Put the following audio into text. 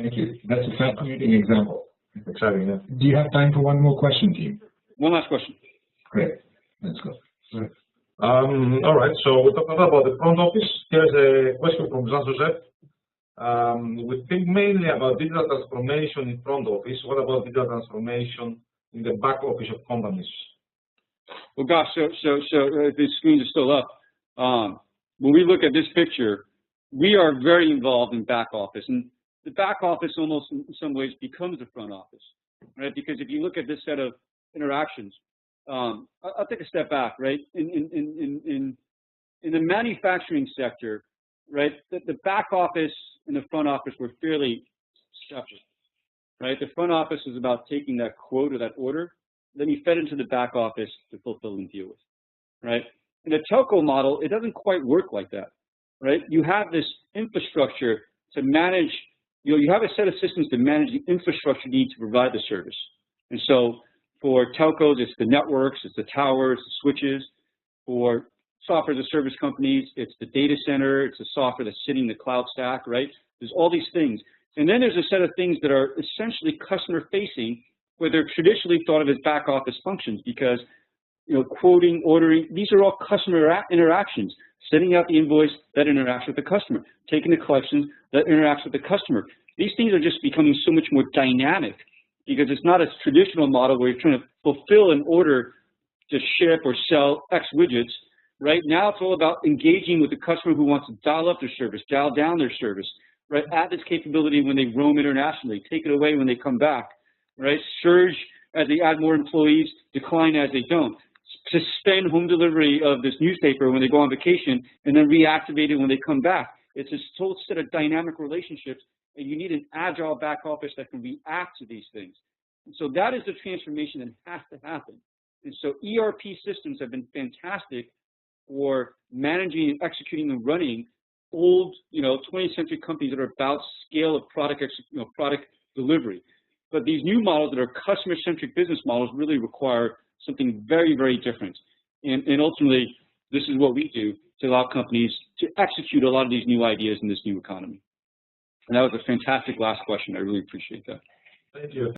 Thank you. That's a fascinating example. Exciting, yeah. Do you have time for one more question, team? One last question. Great. Let's go. All right, so we're talking about the front office. Here's a question from Jean-Joseph. We think mainly about digital transformation in front office. What about digital transformation in the back office of companies? Well, gosh, so the screens are still up. When we look at this picture, we are very involved in back office, and the back office almost in some ways becomes the front office, right? Because if you look at this set of interactions, I'll take a step back, right? In the manufacturing sector, right, the back office and the front office were fairly separate, right? The front office is about taking that quote or that order, then you fed into the back office to fulfill and deal with, right? In a telco model, it doesn't quite work like that, right? You have this infrastructure to manage, you have a set of systems to manage the infrastructure needs to provide the service. And so for telcos, it's the networks, it's the towers, the switches. For software as a service companies, it's the data center, it's the software that's sitting in the cloud stack, right? There's all these things. And then there's a set of things that are essentially customer facing, where they're traditionally thought of as back office functions because, quoting, ordering, these are all customer interactions. Sending out the invoice, that interacts with the customer. Taking the collections, that interacts with the customer. These things are just becoming so much more dynamic because it's not a traditional model where you're trying to fulfill an order to ship or sell X widgets. Right now, it's all about engaging with the customer who wants to dial up their service, dial down their service, right? Add this capability when they roam internationally, take it away when they come back, right? Surge as they add more employees, decline as they don't. Suspend home delivery of this newspaper when they go on vacation, and then reactivate it when they come back. It's a whole set of dynamic relationships, and you need an agile back office that can react to these things. And so that is the transformation that has to happen. And so ERP systems have been fantastic for managing and executing and running old, 20th century companies that are about scale of product delivery. But these new models that are customer-centric business models really require something very, very different. And ultimately, this is what we do to allow companies to execute a lot of these new ideas in this new economy. And that was a fantastic last question. I really appreciate that. Thank you.